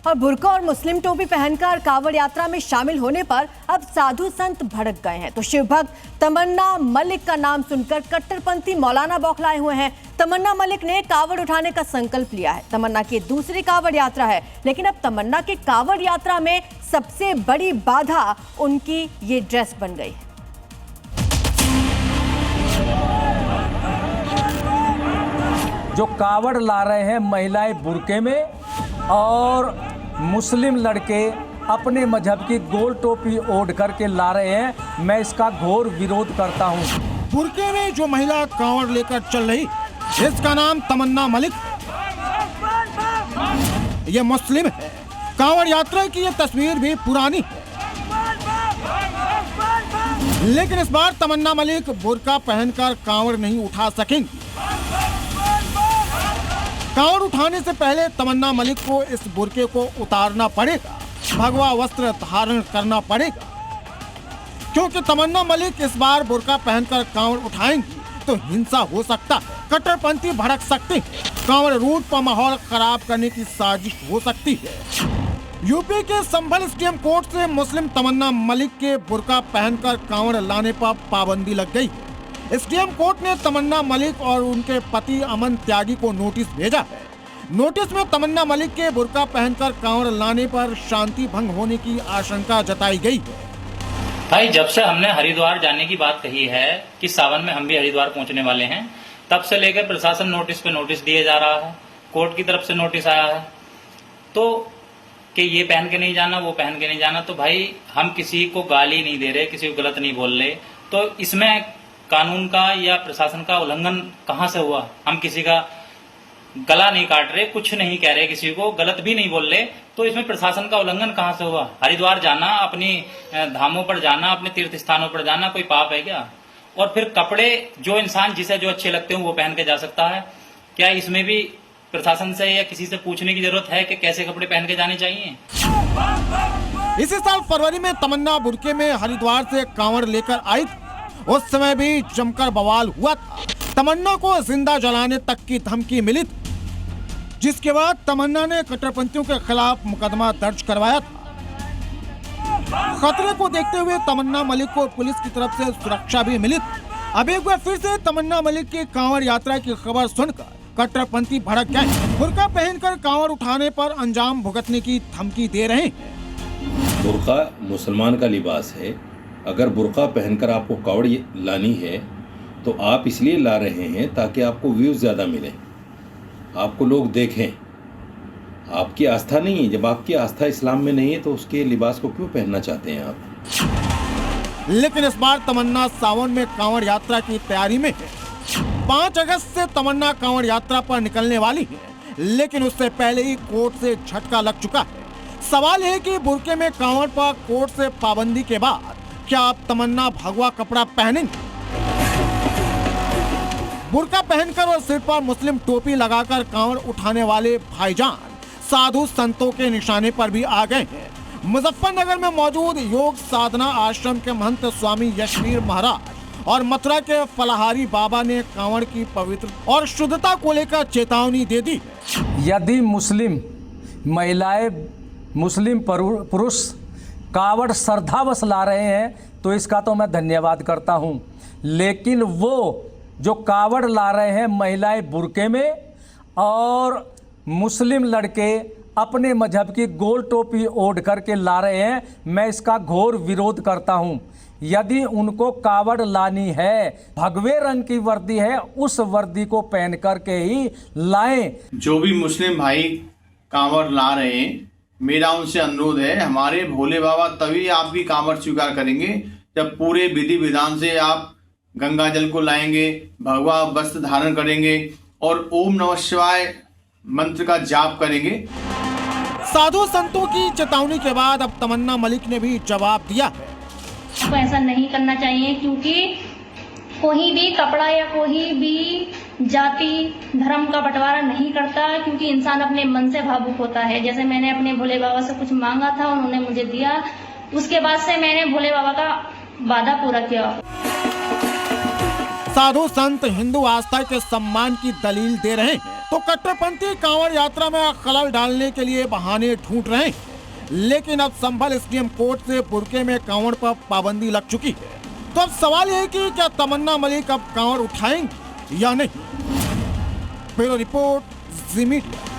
और बुर्का और मुस्लिम टोपी पहनकर कांवड़ यात्रा में शामिल होने पर अब साधु संत भड़क गए हैं। तो शिव भक्त तमन्ना मलिक का नाम सुनकर कट्टरपंथी मौलाना बौखलाए हुए हैं। तमन्ना मलिक ने कांवड़ उठाने का संकल्प लिया है। तमन्ना की दूसरी कांवड़ यात्रा है, लेकिन अब तमन्ना की कांवड़ यात्रा में सबसे बड़ी बाधा उनकी ये ड्रेस बन गई है। जो कावड़ ला रहे हैं महिलाएं बुर्के में और मुस्लिम लड़के अपने मजहब की गोल टोपी ओढ़ करके ला रहे हैं, मैं इसका घोर विरोध करता हूं। बुर्के में जो महिला कांवड़ लेकर चल रही, इसका नाम तमन्ना मलिक, ये मुस्लिम है। कांवड़ यात्रा की ये तस्वीर भी पुरानी है, लेकिन इस बार तमन्ना मलिक बुर्का पहनकर कांवड़ नहीं उठा सकेंगी। कांवड़ उठाने से पहले तमन्ना मलिक को इस बुर्के को उतारना पड़ेगा, भगवा वस्त्र धारण करना पड़ेगा, क्योंकि तमन्ना मलिक इस बार बुर्का पहनकर कांवड़ उठाएंगी तो हिंसा हो सकता है, कट्टरपंथी भड़क सकते हैं, कांवड़ रूट पर माहौल खराब करने की साजिश हो सकती है। यूपी के संभल स्टेडियम कोर्ट से मुस्लिम तमन्ना मलिक के बुर्का पहनकर कांवड़ लाने पर पाबंदी लग गई। एसडीएम कोर्ट ने तमन्ना मलिक और उनके पति अमन त्यागी को नोटिस भेजा है। नोटिस में तमन्ना मलिक के बुर्का पहनकर कांवड़ लाने पर शांति भंग होने की आशंका जताई गई है। भाई, जब से हमने हरिद्वार जाने की बात कही है कि सावन में हम भी हरिद्वार पहुंचने वाले हैं, तब से लेकर प्रशासन नोटिस पे नोटिस दिए जा रहा है, कोर्ट की तरफ से नोटिस आया है तो कि ये पहन के नहीं जाना, वो पहन के नहीं जाना। तो भाई, हम किसी को गाली नहीं दे रहे, किसी को गलत नहीं बोल रहे, तो इसमें कानून का या प्रशासन का उल्लंघन कहां से हुआ? हम किसी का गला नहीं काट रहे, कुछ नहीं कह रहे, किसी को गलत भी नहीं बोल रहे, तो इसमें प्रशासन का उल्लंघन कहां से हुआ? हरिद्वार जाना, अपनी धामों पर जाना, अपने तीर्थ स्थानों पर जाना कोई पाप है क्या? और फिर कपड़े जो इंसान जिसे जो अच्छे लगते हो वो पहन के जा सकता है क्या? इसमें भी प्रशासन से या किसी से पूछने की जरूरत है कि कैसे कपड़े पहन के जाने चाहिए? इसी साल फरवरी में तमन्ना बुर्के में हरिद्वार से कांवड़ लेकर आई, उस समय भी जमकर बवाल हुआ था। तमन्ना को जिंदा जलाने तक की धमकी मिली थी, जिसके बाद तमन्ना ने कट्टरपंथियों के खिलाफ मुकदमा दर्ज करवाया था। खतरे को देखते हुए तमन्ना मलिक को पुलिस की तरफ से सुरक्षा भी मिली थी। अब एक बार फिर से तमन्ना मलिक की कांवड़ यात्रा की खबर सुनकर कट्टरपंथी भड़क गए। बुर्का पहनकर कांवड़ उठाने पर अंजाम भुगतने की धमकी दे रहे हैं। बुर्का मुसलमान का लिबास है। अगर बुर्का पहनकर आपको कावड़ लानी है तो आप इसलिए ला रहे हैं ताकि आपको व्यूज ज़्यादा मिले, आपको लोग देखें। आपकी आस्था नहीं है, जब आपकी आस्था इस्लाम में नहीं है तो उसके लिबास को क्यों पहनना चाहते हैं आप? लेकिन इस बार तमन्ना सावन में कांवड़ यात्रा की तैयारी में है। 5 अगस्त से तमन्ना कांवड़ यात्रा पर निकलने वाली है, लेकिन उससे पहले ही कोर्ट से झटका लग चुका है। सवाल है कि बुर्के में कांवड़ पर कोर्ट से पाबंदी के बाद क्या आप तमन्ना भगवा कपड़ा पहनेंगे? बुर्का पहनकर और सिर पर मुस्लिम टोपी लगाकर कांवड़ उठाने वाले भाईजान साधु संतों के निशाने पर भी आ गए हैं। मुजफ्फरनगर में मौजूद योग साधना आश्रम के महंत स्वामी यशवीर महाराज और मथुरा के फलाहारी बाबा ने कांवड़ की पवित्र और शुद्धता को लेकर चेतावनी दे दी। यदि मुस्लिम महिलाएं, मुस्लिम पुरुष कावड़ श्रद्धावश ला रहे हैं तो इसका तो मैं धन्यवाद करता हूं, लेकिन वो जो कावड़ ला रहे हैं महिलाएं बुर्के में और मुस्लिम लड़के अपने मजहब की गोल टोपी ओढ़ करके ला रहे हैं, मैं इसका घोर विरोध करता हूं। यदि उनको कावड़ लानी है, भगवे रंग की वर्दी है, उस वर्दी को पहन करके ही लाएं। जो भी मुस्लिम भाई कांवड़ ला रहे हैं, मेरा उनसे अनुरोध है, हमारे भोले बाबा तभी आपकी कांवड़ स्वीकार करेंगे जब पूरे विधि विधान से आप गंगा जल को लाएंगे, भगवा वस्त्र धारण करेंगे और ओम नमः शिवाय मंत्र का जाप करेंगे। साधु संतों की चेतावनी के बाद अब तमन्ना मलिक ने भी जवाब दिया है। तो ऐसा नहीं करना चाहिए, क्योंकि कोई भी कपड़ा या कोई भी जाति धर्म का बंटवारा नहीं करता, क्योंकि इंसान अपने मन से भावुक होता है। जैसे मैंने अपने भोले बाबा से कुछ मांगा था, उन्होंने मुझे दिया, उसके बाद से मैंने भोले बाबा का वादा पूरा किया। साधु संत हिंदू आस्था के सम्मान की दलील दे रहे हैं। तो कट्टरपंथी कांवड़ यात्रा में खलल डालने के लिए बहाने ढूंढ रहे हैं, लेकिन अब संभल एसडीएम कोर्ट से बुर्के में कांवड़ पर पाबंदी लग चुकी है। तो अब सवाल यह है कि क्या तमन्ना मलिक अब कांवड़ उठाएंगे या नहीं। ब्यूरो रिपोर्ट, जी मीडिया।